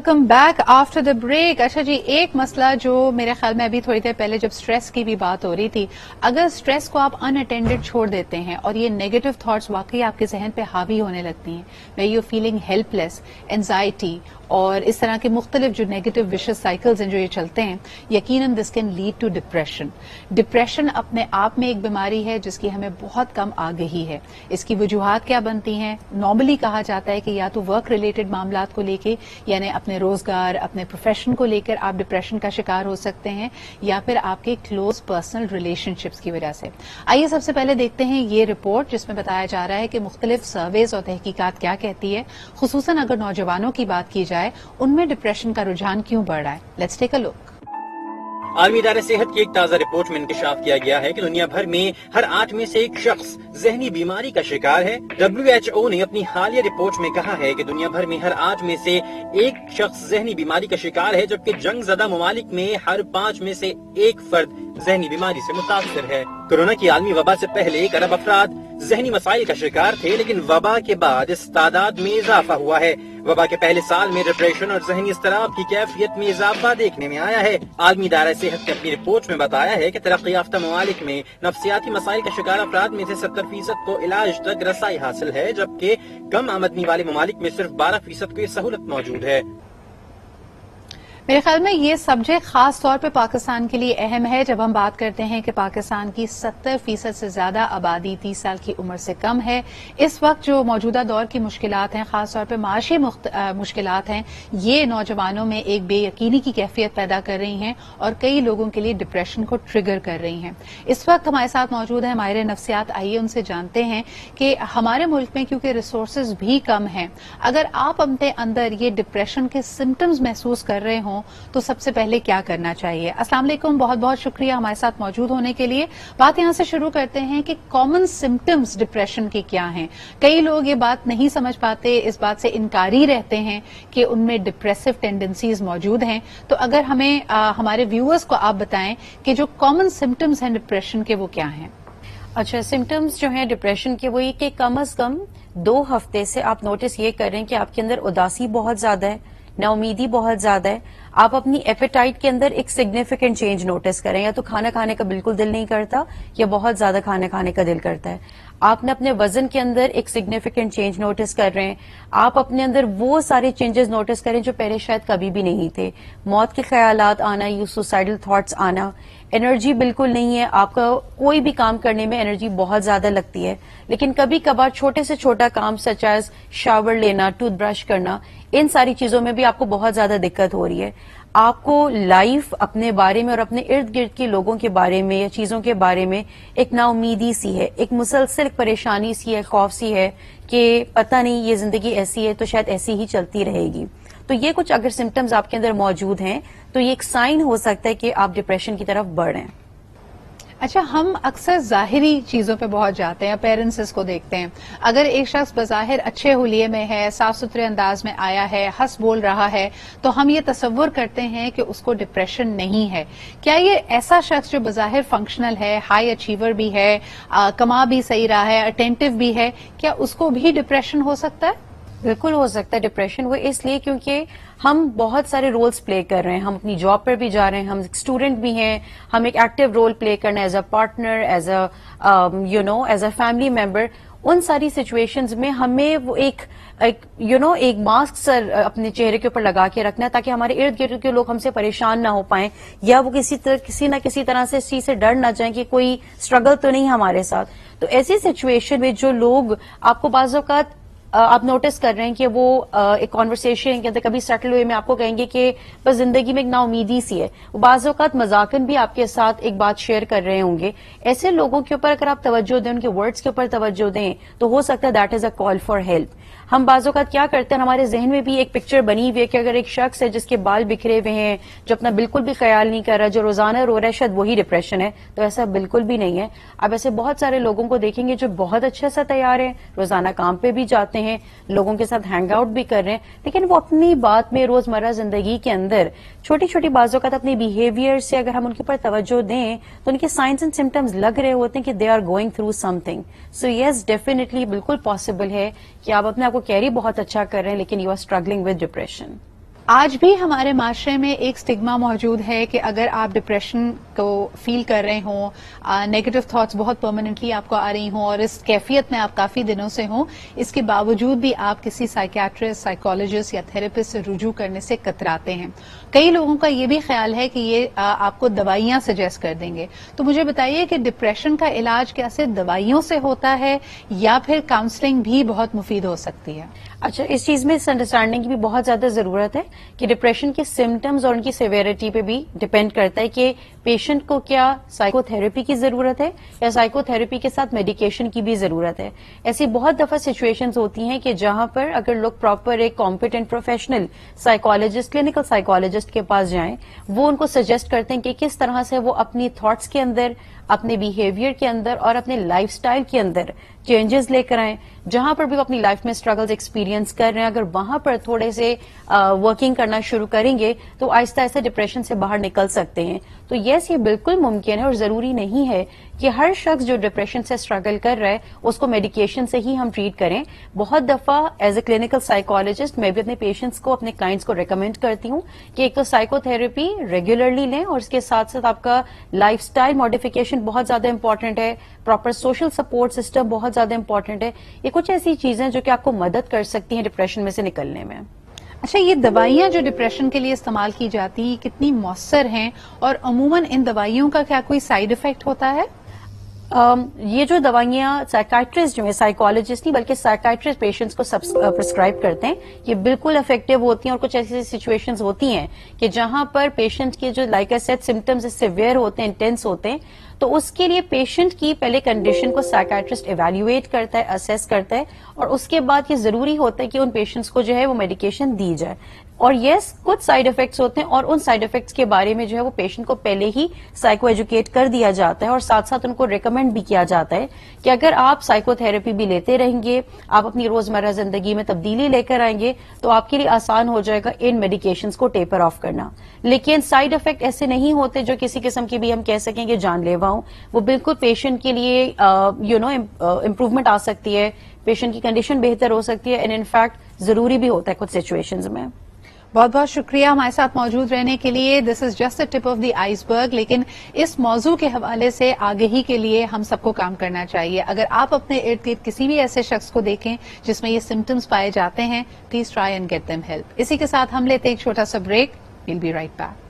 Welcome back after the break. اچھا جی, ایک مسئلہ جو میرے خیال میں ابھی تھوڑی دیر پہلے جب اسٹریس کی بھی بات ہو رہی تھی, اگر اسٹریس کو آپ ان اٹینڈڈ چھوڑ دیتے ہیں اور یہ نیگیٹو تھاٹس واقعی آپ کے ذہن پہ حاوی ہونے لگتی ہیں, where you feeling help less, anxiety اور اس طرح کے مختلف جو نیگیٹو وشس سائیکلز ہیں جو یہ چلتے ہیں, یقیناً this can lead to depression. Depression اپنے آپ میں ایک بیماری ہے جس کی ہمیں بہت کم آگہی ہے. اس کی وجوہات کیا بنتی ہیں؟ نارملی کہا جاتا ہے کہ یا تو ورک ریلیٹڈ معاملات کو لے کے, یعنی اپنے روزگار, اپنے پروفیشن کو لے کر آپ ڈپریشن کا شکار ہو سکتے ہیں, یا پھر آپ کے کلوز پرسنل ریلیشن شپس کی وجہ سے. آئیے سب سے پہلے دیکھتے ہیں یہ رپورٹ جس میں بتایا جا رہا ہے کہ مختلف سرویز اور تحقیقات کیا کہتی ہے, خصوصاً اگر نوجوانوں کی بات کی جائے ان میں ڈپریشن کا رجحان کیوں بڑھ رہا ہے. لیٹس ٹیک اے لک. عالمی ادارہ صحت کی ایک تازہ رپورٹ میں انکشاف کیا گیا ہے کہ دنیا بھر میں ہر 8 میں سے ایک شخص ذہنی بیماری کا شکار ہے. WHO نے اپنی حالیہ رپورٹ میں کہا ہے کہ دنیا بھر میں ہر 8 میں سے ایک شخص ذہنی بیماری کا شکار ہے, جبکہ جنگ زدہ ممالک میں ہر 5 میں سے ایک فرد ذہنی بیماری سے متاثر ہے. کورونا کی عالمی وبا سے پہلے 1 ارب افراد ذہنی مسائل کا شکار تھے, لیکن وبا کے بعد اس تعداد میں اضافہ ہوا ہے. وبا کے پہلے سال میں ڈپریشن اور ذہنی اضطراب کی کیفیت میں اضافہ دیکھنے میں آیا ہے. عالمی ادارہ صحت نے اپنی رپورٹ میں بتایا ہے کہ ترقی یافتہ ممالک میں نفسیاتی مسائل کا شکار افراد میں سے 70% کو علاج تک رسائی حاصل ہے, جبکہ کم آمدنی والے ممالک میں صرف 12% کو یہ سہولت موجود ہے. میرے خیال میں یہ سبجیکٹ خاص طور پہ پاکستان کے لیے اہم ہے جب ہم بات کرتے ہیں کہ پاکستان کی 70% سے زیادہ آبادی 30 سال کی عمر سے کم ہے. اس وقت جو موجودہ دور کی مشکلات ہیں, خاص طور پہ معاشی مشکلات ہیں, یہ نوجوانوں میں ایک بے یقینی کی کیفیت پیدا کر رہی ہیں اور کئی لوگوں کے لیے ڈپریشن کو ٹریگر کر رہی ہیں. اس وقت ہمارے ساتھ موجود ہیں ماہر نفسیات. آئیے ان سے جانتے ہیں کہ ہمارے ملک میں کیونکہ ریسورسز بھی کم ہیں, اگر آپ اپنے اندر یہ ڈپریشن کے سمٹمز محسوس کر رہے ہوں تو سب سے پہلے کیا کرنا چاہیے. السلام علیکم, بہت بہت شکریہ ہمارے ساتھ موجود ہونے کے لیے. بات یہاں سے شروع کرتے ہیں کہ کامن سمٹمز ڈپریشن کے کیا ہیں. کئی لوگ یہ بات نہیں سمجھ پاتے, اس بات سے انکاری رہتے ہیں کہ ان میں ڈپریسو ٹینڈنسیز موجود ہیں. تو اگر ہمیں ہمارے ویورز کو آپ بتائیں کہ جو کامن سمٹمز ہیں ڈپریشن کے وہ کیا ہیں. اچھا, سمٹمز جو ہیں ڈپریشن کے وہ یہ کہ کم از کم 2 ہفتے سے آپ نوٹس یہ کر رہے ہیں کہ آپ کے اندر اداسی بہت زیادہ ہے, نا امیدی بہت زیادہ ہے, آپ اپنی ایپیٹائٹ کے اندر ایک سگنیفیکنٹ چینج نوٹس کریں, یا تو کھانا کھانے کا بالکل دل نہیں کرتا یا بہت زیادہ کھانا کھانے کا دل کرتا ہے. آپ نے اپنے وزن کے اندر ایک سگنیفیکنٹ چینج نوٹس کر رہے ہیں. آپ اپنے اندر وہ سارے چینجز نوٹس کریں جو پہلے شاید کبھی بھی نہیں تھے. موت کے خیالات آنا, یو سوسائڈل تھاٹس آنا, انرجی بالکل نہیں ہے, آپ کا کوئی بھی کام کرنے میں انرجی بہت زیادہ لگتی ہے, لیکن کبھی کبھار چھوٹے سے چھوٹا کام سچ ایز شاور لینا, ٹوتھ برش کرنا, ان ساری چیزوں میں بھی آپ کو بہت زیادہ دقت ہو رہی ہے. آپ کو لائف اپنے بارے میں اور اپنے ارد گرد کے لوگوں کے بارے میں یا چیزوں کے بارے میں ایک نا امیدی سی ہے, ایک مسلسل پریشانی سی ہے, خوف سی ہے کہ پتہ نہیں یہ زندگی ایسی ہے تو شاید ایسی ہی چلتی رہے گی. تو یہ کچھ اگر سمٹمز آپ کے اندر موجود ہیں تو یہ ایک سائن ہو سکتا ہے کہ آپ ڈپریشن کی طرف بڑھ رہے ہیں. اچھا, ہم اکثر ظاہری چیزوں پہ بہت جاتے ہیں, اپیرنسز کو دیکھتے ہیں. اگر ایک شخص بظاہر اچھے حلیے میں ہے, صاف ستھرے انداز میں آیا ہے, ہنس بول رہا ہے, تو ہم یہ تصور کرتے ہیں کہ اس کو ڈپریشن نہیں ہے. کیا یہ ایسا شخص جو بظاہر فنکشنل ہے, ہائی اچیور بھی ہے, کما بھی صحیح رہا ہے, اٹینٹو بھی ہے, کیا اس کو بھی ڈپریشن ہو سکتا ہے؟ بالکل ہو سکتا ہے ڈپریشن. وہ اس لیے کیونکہ ہم بہت سارے رولز پلے کر رہے ہیں, ہم اپنی جاب پر بھی جا رہے ہیں, ہم ایک اسٹوڈنٹ بھی ہیں, ہم ایک ایکٹیو رول پلے کرنا as a partner, as a family member. ان ساری سچویشنز میں ہمیں وہ ایک ماسک سر اپنے چہرے کے اوپر لگا کے رکھنا ہے تاکہ ہمارے ارد گرد کے لوگ ہم سے پریشان نہ ہو پائیں, یا وہ کسی نہ کسی طرح سے اس چیز سے ڈر نہ جائیں کہ کوئی اسٹرگل تو نہیں ہمارے ساتھ. تو ایسی سچویشن میں جو لوگ آپ کو بعض اوقات آپ نوٹس کر رہے ہیں کہ وہ ایک کانورسیشن کے اندر کبھی سیٹل ہوئے میں آپ کو کہیں گے کہ بس زندگی میں ایک نا امیدی سی ہے, وہ بعض اوقات مذاقن بھی آپ کے ساتھ ایک بات شیئر کر رہے ہوں گے. ایسے لوگوں کے اوپر اگر آپ توجہ دیں, ان کے ورڈز کے اوپر توجہ دیں, تو ہو سکتا ہے that is a call for help. ہم بعض اوقات کیا کرتے ہیں, ہمارے ذہن میں بھی ایک پکچر بنی ہوئی ہے کہ اگر ایک شخص ہے جس کے بال بکھرے ہوئے ہیں, جو اپنا بالکل بھی خیال نہیں کر رہا, جو روزانہ رو رہا ہے, شاید وہی ڈپریشن ہے. تو ایسا بالکل بھی نہیں ہے. آپ ایسے بہت سارے لوگوں کو دیکھیں گے جو بہت اچھے سے تیار ہیں, روزانہ کام پہ بھی جاتے ہیں, لوگوں کے ساتھ ہینگ آؤٹ بھی کر رہے ہیں, لیکن وہ اپنی بات میں روزمرہ زندگی کے اندر چھوٹی چھوٹی بعض اوقات اپنے بیہیویئر سے اگر ہم ان کے اوپر توجہ دیں تو ان کے سائنس اینڈ سمٹمز لگ رہے ہوتے ہیں کہ دے آر گوئنگ تھرو سم تھنگ. سو یس, ڈیفینیٹلی بالکل پاسبل ہے کہ آپ اپنے آپ کو کیری بہت اچھا کر رہے ہیں لیکن you are struggling with depression. آج بھی ہمارے معاشرے میں ایک سٹگما موجود ہے کہ اگر آپ ڈپریشن کو فیل کر رہے ہوں, نیگیٹو تھاٹس بہت پرماننٹلی آپ کو آ رہی ہوں اور اس کیفیت میں آپ کافی دنوں سے ہوں, اس کے باوجود بھی آپ کسی سائیکیاٹرسٹ, سائیکالوجسٹ یا تھراپسٹ سے رجوع کرنے سے کتراتے ہیں. کئی لوگوں کا یہ بھی خیال ہے کہ یہ آپ کو دوائیاں سجیسٹ کر دیں گے. تو مجھے بتائیے کہ ڈپریشن کا علاج کیا صرف دوائیوں سے ہوتا ہے یا پھر کاؤنسلنگ بھی بہت مفید ہو سکتی ہے؟ اچھا, اس چیز میں اس انڈرسٹینڈنگ کی بھی بہت زیادہ ضرورت ہے کہ ڈپریشن کے سمٹمز اور ان کی سیویرٹی پہ بھی ڈپینڈ کرتا ہے کہ پیشنٹ کو کیا سائیکو تھراپی کی ضرورت ہے یا سائیکو تھراپی کے ساتھ میڈیکیشن کی بھی ضرورت ہے. ایسی بہت دفعہ سچویشنز ہوتی ہیں کہ جہاں پر اگر لوگ پراپر ایک competent professional psychologist, clinical psychologist کے پاس جائیں, وہ ان کو سجیسٹ کرتے ہیں کہ کس طرح سے وہ اپنی تھاٹس کے اندر, اپنے بیہیویئر کے اندر اور اپنے لائف سٹائل کے اندر چینجز لے کر آئیں. جہاں پر بھی وہ اپنی لائف میں اسٹرگلز ایکسپیرینس کر رہے ہیں, اگر وہاں پر تھوڑے سے ورکنگ کرنا شروع کریں گے تو آہستہ آہستہ ڈپریشن سے باہر نکل سکتے ہیں. تو یس, یہ بالکل ممکن ہے اور ضروری نہیں ہے کہ ہر شخص جو ڈپریشن سے اسٹرگل کر رہا ہے اس کو میڈیکیشن سے ہی ہم ٹریٹ کریں. بہت دفعہ ایز اے کلینکل سائیکالوجسٹ میں بھی اپنے پیشنٹس کو, اپنے کلائنٹس کو ریکمینڈ کرتی ہوں کہ ایک تو سائیکو تھراپی ریگولرلی لیں اور اس کے ساتھ ساتھ آپ کا لائف سٹائل ماڈیفکیشن بہت زیادہ امپورٹنٹ ہے, پراپر سوشل سپورٹ سسٹم بہت زیادہ امپورٹنٹ ہے. یہ کچھ ایسی چیزیں جو کہ آپ کو مدد کر سکتی ہیں ڈپریشن میں سے نکلنے میں. اچھا, یہ دوائیاں جو ڈپریشن کے لیے استعمال کی جاتی ہیں کتنی مؤثر ہیں اور عموماً ان دوائیوں کا کیا کوئی سائیڈ افیکٹ ہوتا ہے؟ یہ جو دوائیاں سائیکائٹرسٹ جو ہیں, سائیکالوجسٹ نہیں بلکہ سائیکائٹرسٹ پیشنٹس کو پرسکرائب کرتے ہیں, یہ بالکل افیکٹو ہوتی ہیں. اور کچھ ایسی سچویشنز ہوتی ہیں کہ جہاں پر پیشنٹ کے جو like a set symptoms severe ہوتے ہیں, انٹینس ہوتے ہیں, تو اس کے لیے پیشنٹ کی پہلے کنڈیشن کو سائیکائٹرسٹ ایویلویٹ کرتا ہے, اسیس کرتا ہے, اور اس کے بعد یہ ضروری ہوتا ہے کہ ان پیشنٹس کو جو ہے وہ میڈیکیشن دی جائے. اور یس, کچھ سائیڈ افیکٹس ہوتے ہیں اور ان سائیڈ افیکٹس کے بارے میں جو ہے وہ پیشنٹ کو پہلے ہی سائیکو ایجوکیٹ کر دیا جاتا ہے اور ساتھ ساتھ ان کو ریکمینڈ بھی کیا جاتا ہے کہ اگر آپ سائیکو تھراپی بھی لیتے رہیں گے, آپ اپنی روزمرہ زندگی میں تبدیلی لے کر آئیں گے, تو آپ کے لیے آسان ہو جائے گا ان میڈیکیشنز کو ٹیپر آف کرنا. لیکن سائیڈ افیکٹ ایسے نہیں ہوتے جو کسی قسم کی بھی ہم کہہ سکیں کہ جان لیوا ہوں. وہ بالکل پیشنٹ کے لیے امپروومنٹ آ سکتی ہے, پیشنٹ کی کنڈیشن بہتر ہو سکتی ہے, اینڈ ان فیکٹ ضروری بھی ہوتا ہے کچھ سچویشنز میں. بہت بہت شکریہ ہمارے ساتھ موجود رہنے کے لیے. This is just a tip of the iceberg. لیکن اس موضوع کے حوالے سے آگہی کے لیے ہم سب کو کام کرنا چاہیے. اگر آپ اپنے ارد گرد کسی بھی ایسے شخص کو دیکھیں جس میں یہ سمٹمز پائے جاتے ہیں, please try and get them help. اسی کے ساتھ ہم لیتے ہیں ایک چھوٹا سا break. We'll be right back.